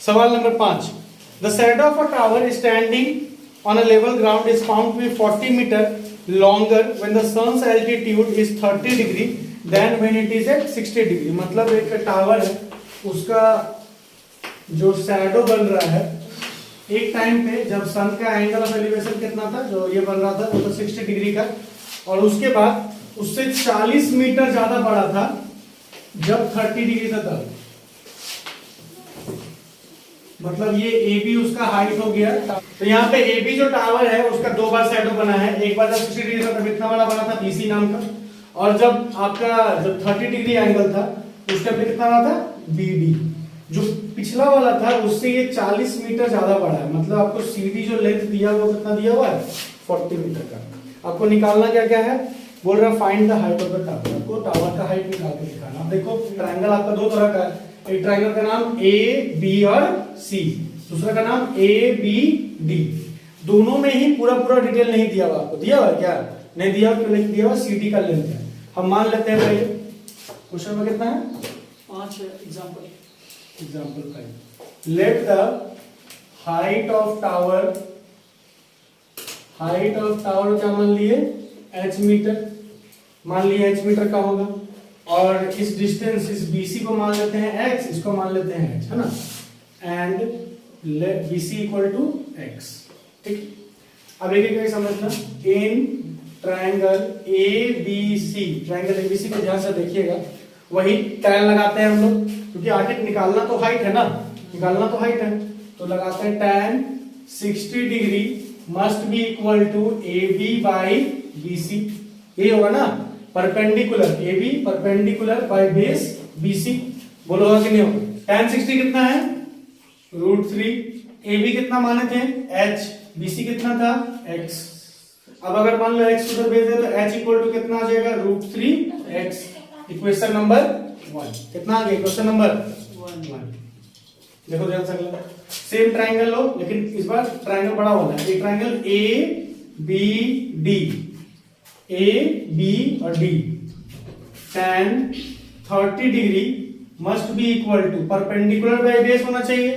सवाल number 5, the shadow of a tower standing on a level ground is found to be 40 metre longer when the sun's altitude is 30 degree than when it is at 60 degree. मतलब एक tower है, उसका जो shadow बन रहा है एक time पे जब सन का एंगल ऑफ एलिवेशन कितना था, जो ये बन रहा था वो तो 60 डिग्री का, और उसके बाद उससे 40 मीटर ज्यादा बड़ा था जब 30 डिग्री था तब। मतलब ये ए बी उसका हाइट हो गया। तो यहाँ पे ए बी जो टावर है उसका दो बार शैडो बना है, एक बार जब 60 डिग्री था तब इतना बड़ा बना था बीसी नाम का, और जब आपका जब 30 डिग्री एंगल था उसका पे कितना बना था बीडी। जो पिछला वाला था उससे ये 40 मीटर ज्यादा बड़ा है। मतलब आपको सीडी जो लेंथ दिया हुआ कितना दिया हुआ है 40 मीटर का। आपको निकालना क्या क्या है, बोल रहा find the height of the tower. आपको टावर का हाइट निकाल के दिखाना। अब देखो ट्रायंगल आपका दो तरह का है, एक ट्रायंगल का नाम ए बी और सी, दूसरा का नाम ए बी डी। दोनों में ही पूरा पूरा डिटेल नहीं दिया हुआ। आपको दिया हुआ है क्या, नहीं दिया हुआ, क्यों नहीं दिया हुआ, सीडी का लेंथ है। हम मान लेते हैं पहले क्वेश्चन में कितना है 5 example 5, let the height of tower क्या मान लिए h मीटर, मान लिए h मीटर का होगा, और इस डिस्टेंस इस BC को मान लेते हैं x, इसको मान लेते हैं h, है ना, and BC equal to x। ठीक, अब एक एक समझना। In triangle ABC, triangle ABC को ध्यान से देखिएगा, वही tan लगाते हैं हम लोग, क्योंकि आखिर निकालना तो हाइट है ना, निकालना तो हाइट है, तो लगाते हैं tan 60 degree must be equal to AB by BC। ये होगा ना perpendicular, AB perpendicular by base BC। बोलो होगा कि नहीं होगा। tan 60 कितना है √3, AB कितना माने थे h, BC कितना था x। अब अगर मान लो x उधर भेज दे तो h इक्वल टू कितना आ जाएगा √3x। इक्वेशन नंबर 1 कितना आ गया, इक्वेशन नंबर 1। देखो ध्यान से, सेम ट्रायंगल लो, लेकिन इस बार ट्रायंगल बड़ा वाला है। एक ट्रायंगल ABD, AB और D, tan 30 degree must be equal to perpendicular by base होना चाहिए।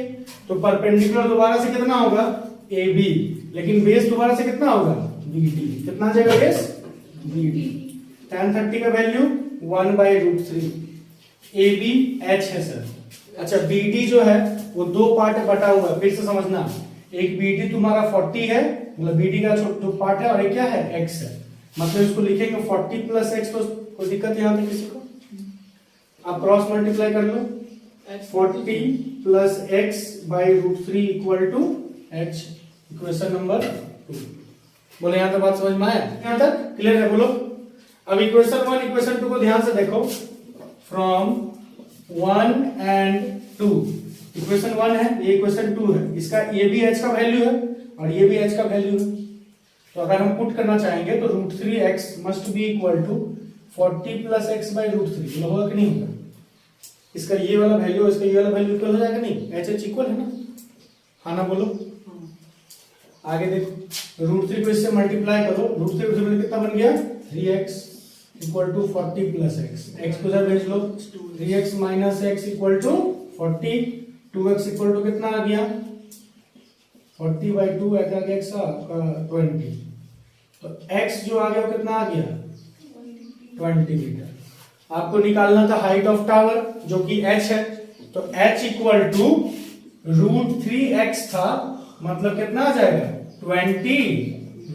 तो परपेंडिकुलर दोबारा से कितना होगा AB, लेकिन बेस दोबारा से कितना होगा BD। कितना आ जाएगा बेस BD। tan 30 का वैल्यू 1/√3। AB h है सर। अच्छा BD जो है वो दो पार्ट में बटा हुआ है, फिर से समझना। एक BD तुम्हारा 40 है, मतलब BD का जो पार्ट है, और एक क्या है x है। मतलब इसको लिखेंगे 40 प्लस x। तो कोई दिक्कत यहाँ पे किसी को, आप क्रॉस मल्टीप्लाई कर लो, 40 plus x/√3 equal to h। Equation number 2। बोले यहाँ तक बात समझ में आया, यहाँ तक क्लियर है। बोलो अब इक्वेशन 1 इक्वेशन 2 को ध्यान से देखो। फ्रॉम 1 and 2, इक्वेशन 1 है, ये इक्वेशन 2 है, इसका ये भी h का वैल्यू है और ये भी h का वैल्यू है। तो अगर हम पुट करना चाहेंगे तो √3x must be equal to 40 plus x/√3। होगा कि नहीं होगा। इसका ये वाला वैल्यू, इसका ये वाला वैल्यू इक्वल हो जाएगा नहीं, h इक्वल है ना, हाँ ना बोलो। आगे देखो √3 को इससे मल्टीप्लाई करो, √3 कितना बन गया 3x equal to 40 plus x को जब भेज लो 3x minus x equal to 40, 2x equal to कितना आ गया 40/2 x आपका 20। तो x जो आ गया वो कितना आ गया 20 मीटर। आपको निकालना था हाइट ऑफ टावर जो कि h है, तो h इक्वल टू √3x था, मतलब कितना आ जाएगा 20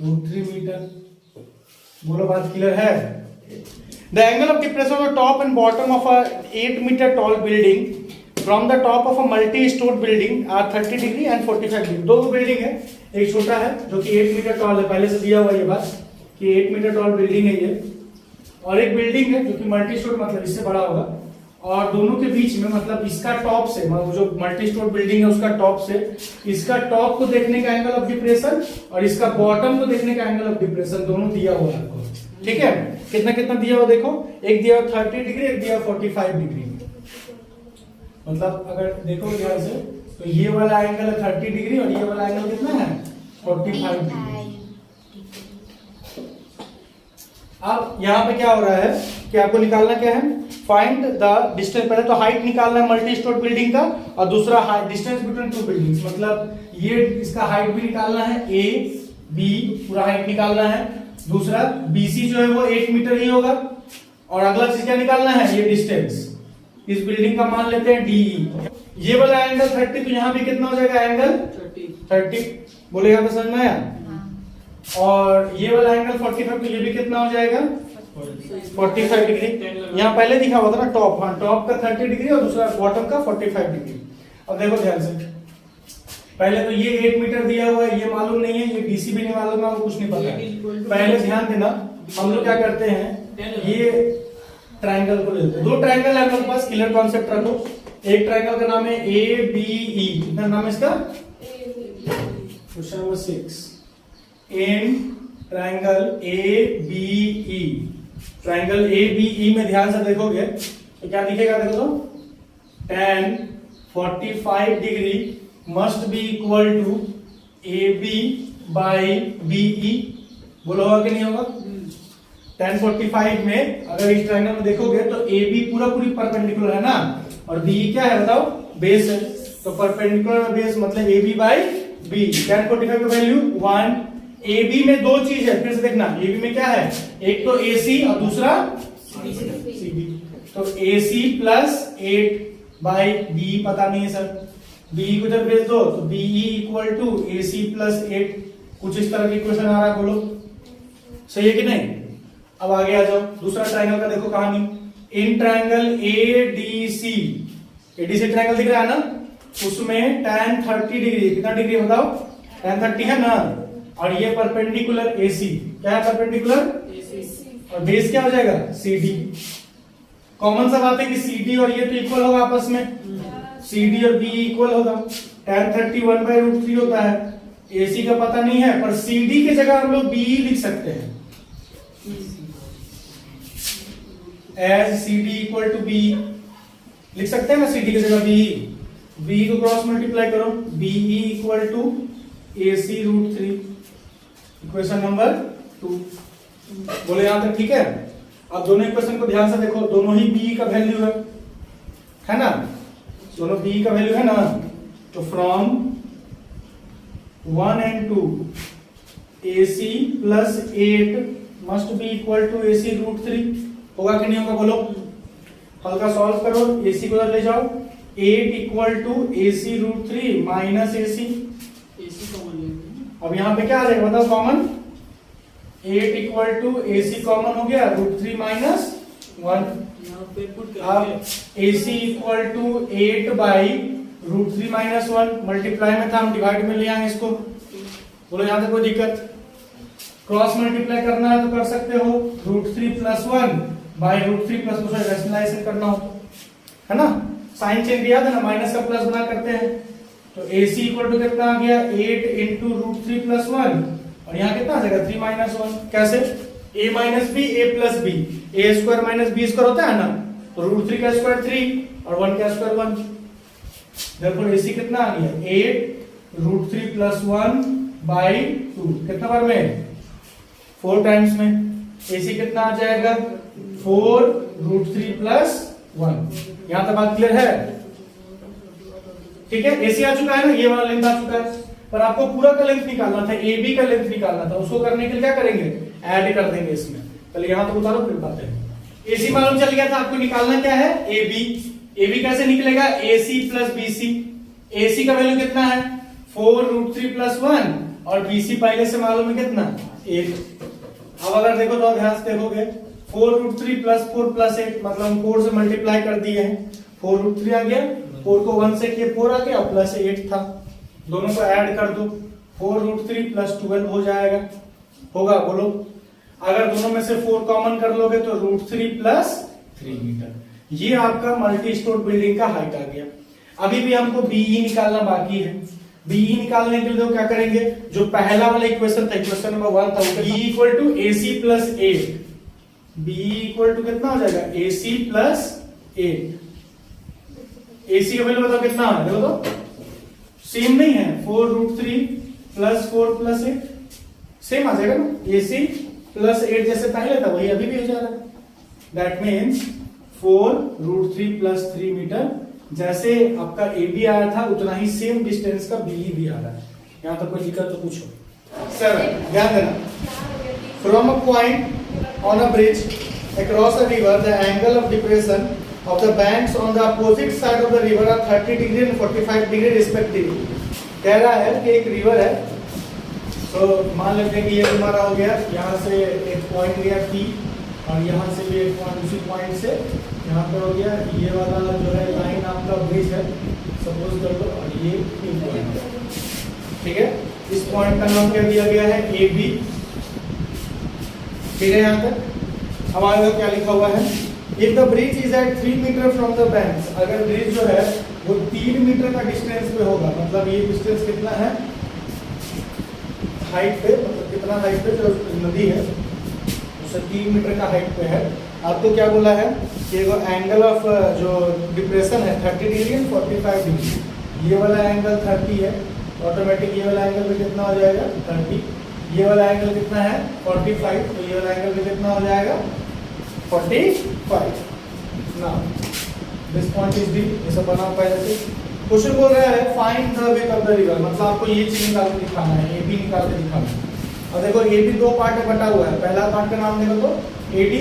√3 मीटर। बोलो बात क्लियर है। The angle of depression of top and bottom of a 8 metre tall building from the top of a multi storey building are 30 degree and 45 degree. दो building है, एक छोटा है जो कि 8 मीटर टॉल है, पहले से दिया हुआ ये बात कि 8 मीटर टॉल बिल्डिंग है ये, और एक बिल्डिंग है जो कि मल्टी स्टोर, मतलब इससे बड़ा होगा, और दोनों के बीच में, मतलब इसका टॉप से, जो मल्टी स्टोर बिल्डिंग है उसका टॉप से, इसका टॉप को देखने का एंगल ऑफ डिप्रेशन और इसका बॉटम को देखने का एंगल ऑफ डिप्रेशन दोनों दिया हुआ है आपको। ठीक है, कितना कितना दिया हुआ देखो, एक दिया हुआ 30 डिग्री, एक दिया 45 डिग्री। मतलब अगर देखो ध्यान से तो ये वाला एंगल है 30 डिग्री और ये वाला एंगल कितना है 45 डिग्री। अब यहाँ पे क्या हो रहा है कि आपको निकालना क्या है, फाइंड द डिस्टेंस। पहले तो हाइट निकालना है मल्टी स्टोर बिल्डिंग का, और दूसरा डिस्टेंस बिटवीन टू बिल्डिंग्स, मतलब ये इसका हाइट भी निकालना है, ए बी पूरा हाइट निकालना है। दूसरा बीसी जो है वो 8 मीटर ही होगा, और अगला चीज क्या निकालना है, ये डिस्टेंस इस बिल्डिंग का मान लेते हैं डीई। ये वाला एंगल 30, तो यहाँ भी कितना हो जाएगा एंगल 30, बोलेगा तो समझ में आया। और ये वाला एंगल 45, तो ये भी कितना हो जाएगा 45 डिग्री। यहाँ पहले दिखा हुआ था ना टॉप, हाँ टॉप का 30 डिग्री और दूसरा बॉटम का 45 डिग्री। अब देखो ध्यान से, पहले तो ये 8 मीटर दिया हुआ है, ये मालूम नहीं है, ये डीसी भी नहीं मालूम है, कुछ नहीं पता है। पहले ध्यान देना, हम लोग क्या करते हैं, ये ट्राइंगल को लेते हैं। दो ट्राइंगल है हमारे पास, क्लियर कॉन्सेप्ट रखो। एक ट्राइंगल का नाम है ए बी ई, कितना नाम है इसका, question number 6, in triangle A B E. Triangle A B E में ध्यान से देखोगे तो क्या दिखेगा, देखो तो tan 45 degree must be equal to A B by B E. बोलो होगा कि नहीं होगा। tan 45 में अगर इस ट्राइंगल में देखोगे तो ए बी पूरी परपेंडिकुलर है ना, और बी क्या है बताओ, बेस है। तो परपेंडिकुलर बेस मतलब A B by B. tan 45 का वैल्यू 1। ए बी में दो चीज है, फिर से देखना, ए बी में क्या है, एक तो ए सी और दूसरा सी बी। तो ए सी प्लस 8 बाई बी पता नहीं है सर, बी को जब भेज दो तो BE equal to A C plus 8। कुछ इस तरह की क्वेश्चन आ रहा है, बोलो सही है कि नहीं। अब आगे आ जाओ, दूसरा ट्राइंगल का देखो कहानी। In triangle ADC, ADC triangle दिख रहा है ना, उसमें tan 30 डिग्री, कितना डिग्री बताओ, tan 30 है ना, और ये परपेंडिकुलर एसी, क्या है परपेंडिकुलर, और बेस क्या हो जाएगा सीडी। कॉमन सा बात है कि सीडी और ये तो इक्वल होगा आपस में, सीडी और बी इक्वल होगा। tan 30 1/√3 होता है, एसी का पता नहीं है, पर सीडी की जगह हम लोग बी लिख सकते हैं, as CD equal to B लिख सकते हैं ना, सीडी की जगह बी को क्रॉस मल्टीप्लाई करो, BE equal to AC√3, equation number 2। बोले यहां तक ठीक है। अब दोनों इक्वेशन को ध्यान से देखो, दोनों ही बी का वैल्यू है ना, दोनों बी का वैल्यू है ना। तो from 1 and 2 AC plus 8 must be equal to AC√3, होगा कि नहीं होगा बोलो। हल्का सॉल्व करो, AC को ले जाओ, 8 equal to AC√3 minus AC। अब यहाँ पे क्या आ जाएगा बताओ common, 8 equal to AC common हो गया, √3 माइनस 1। अब AC equal to 8 by √3 minus 1, multiply में था, हम डिवाइड में ले आए इसको। बोलो यहाँ तक कोई दिक्कत। क्रॉस मल्टीप्लाई करना है तो कर सकते हो, √3 प्लस 1 बाई √3 प्लस 1, रैशनलाइजेशन करना हो है ना, साइन चेंज याद है ना, माइनस का प्लस बना करते हैं। तो AC इक्वल टू कितना आ गया, 8 इंटू √3 प्लस 1, और यहाँ कितना आ जाएगा 3 माइनस 1। कैसे, a minus B A plus B, A square minus B square होता है ना, तो √3 का स्क्वायर 3 और 1 का स्क्वायर 1। देखो AC कितना आ गया, 8 √3 प्लस 1 बाई 2, कितना बार में 4 टाइम्स में। AC कितना आ जाएगा 4 √3 प्लस 1। यहां तक बात क्लियर है, ठीक है। AC आ चुका है ना, ये वाला लेंथ आ चुका है, पर आपको पूरा का लेंथ निकालना था, AB का लेंथ निकालना था। उसको करने के लिए क्या करेंगे, ऐड कर देंगे इसमें। पहले यहां तक उतारो फिर बात है। AC मालूम चल गया था, आपको निकालना क्या है AB। AB कैसे निकलेगा, AC प्लस BC। AC का वैल्यू कितना है 4 √3 प्लस 1, और BC पहले से मालूम है कितना 8। अब अगर देखो तो ध्यान से देखोगे, 4 √3 प्लस 4 प्लस 8, मतलब हम 4 से मल्टीप्लाई कर दिए हैं, 4 √3 आ गया, 4 को 1 से किए 4 आ गया, प्लस 8 था, दोनों को ऐड कर दो, 4 √3 प्लस 12 हो जाएगा, होगा बोलो। अगर दोनों में से 4 कॉमन कर लोगे तो √3 प्लस 3 मीटर। ये आपका मल्टी स्टोर बिल्डिंग का हाइट आ गया। अभी भी हमको बीई निकालना बाकी है। बीई निकालने के लिए क्या करेंगे, जो पहला वाला इक्वेशन था, इक्वेशन नंबर 1 था, B equal to AC plus 8, B equal to कितना हो जाएगा AC प्लस 8। AC का वैल्यू बताओ कितना है, देखो तो सेम नहीं है, 4 √3 प्लस 4 प्लस 8 सेम आ जाएगा ना, AC प्लस 8 जैसे पहले था वही अभी भी हो जा रहा है। That means 4√3 plus 3 metre. जैसे आपका ए बी आया था उतना ही सेम डिस्टेंस का बी भी आ रहा है। यहाँ तक कोई दिक्कत तो पूछो। 7 ध्यान देना, from a point on a bridge across a river the angle of depression of the banks on the opposite side of the river are 30 degree and 45 degree respectively। कह रहा है कि एक रिवर है, तो मान लेते हैं कि ये हमारा हो गया, यहाँ से एक पॉइंट गया P और यहाँ से भी एक पॉइंट, उसी पॉइंट से यहाँ पे हो गया, ये वाला जो है लाइन आपका ब्रिज है सपोज कर लो, और ये P पॉइंट है, ठीक है। इस पॉइंट का नाम क्या दिया गया है, ए बी, ठीक है। यहाँ तक हमारे क्या लिखा हुआ है, if the bridge is at 3 metre from the banks, अगर ब्रिज जो है वो 3 मीटर का डिस्टेंस पे होगा, मतलब ये डिस्टेंस कितना है हाइट पे, मतलब कितना हाइट पे जो नदी है उससे 3 मीटर का हाइट पे है। आपको क्या बोला है कि वो एंगल ऑफ जो डिप्रेशन है 30 डिग्री एंड 45 डिग्री, ये वाला एंगल 30 है, ऑटोमेटिक ये वाला एंगल भी कितना हो जाएगा 30, ये वाला एंगल कितना है 45, तो ये वाला एंगल भी कितना हो जाएगा 45। Now this point is D, ये सब बना पहले से। क्वेश्चन बोल रहा है find the width of the river, मतलब आपको ये चीज निकाल के दिखाना है, ए बी निकाल के दिखाना है। और देखो ए बी दो पार्ट में बटा हुआ है, पहला पार्ट का नाम देखो तो ए डी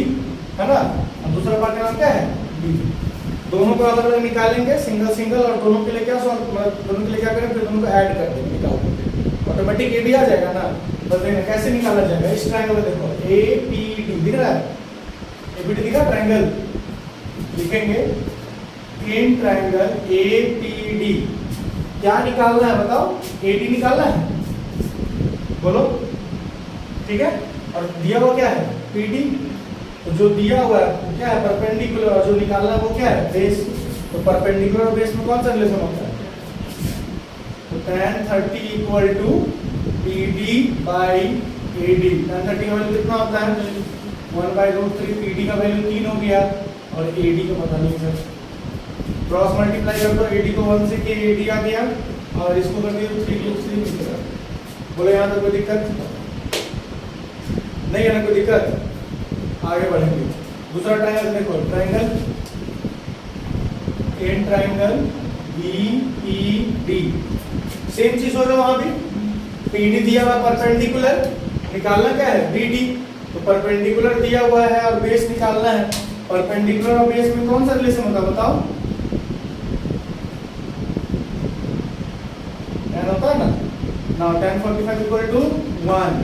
है ना, और दूसरा पार्ट का नाम क्या है बी। दोनों को अलग अलग निकालेंगे सिंगल सिंगल, और दोनों के लिए क्या दोनों के लिए क्या करें, फिर दोनों को ऐड कर देंगे, निकाल देंगे, ऑटोमेटिक ए बी आ जाएगा ना। बस देखना कैसे निकाला जाएगा, इस ट्रायंगल में देखो ए पी डी दिख रहा है, ए पी डी दिखा ट्रायंगल, लिखेंगे in triangle A P D, क्या निकालना है बताओ, ए डी निकालना है, बोलो, ठीक है। और दिया हुआ क्या है पी डी, तो जो दिया हुआ है क्या है परपेंडिकुलर, और जो निकालना है वो क्या है बेस, तो परपेंडिकुलर और बेस में कौन सा रिलेशन होता है, तो tan 30 equal to P D by A D. tan 30 का वैल्यू कितना होता है 1/√3, पी डी का वैल्यू 3 हो गया, और ए डी का पता नहीं सर, क्रॉस मल्टीप्लाई कर दो, ए डी को 1 से के ए डी आ गया, और इसको कर दिया 3 मीटर। बोले यहाँ तक कोई दिक्कत नहीं है ना, कोई दिक्कत, आगे बढ़ेंगे। दूसरा ट्रायंगल देखो, triangle in triangle B P D, same चीज हो रहा है वहां भी, पी डी दिया हुआ परपेंडिकुलर, निकालना क्या है बी डी, तो परपेंडिकुलर दिया हुआ है और बेस निकालना है, परपेंडिकुलर और बेस में कौन सा रिलेशन होता है बताओ, एन होता है ना। Now tan 45 equal to 1,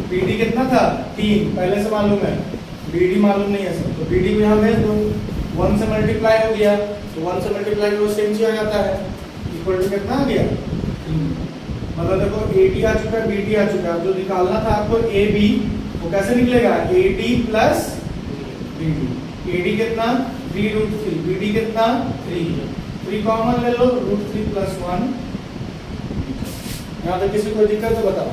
BD कितना था 3, पहले से मालूम है, BD मालूम नहीं है सर, तो BD को यहाँ भेज दो, 1 से मल्टीप्लाई हो गया, तो 1 से मल्टीप्लाई वो सेम चीज आ जाता है, इक्वल टू कितना आ गया 3। मतलब देखो AD आ चुका है, BD आ चुका है, जो निकालना था आपको AB, वो कैसे निकलेगा AD प्लस BD, AD कितना 3√3, BD कितना 3 कॉमन ले लो, √3 + 1। यहाँ तक किसी को दिक्कत तो बताओ।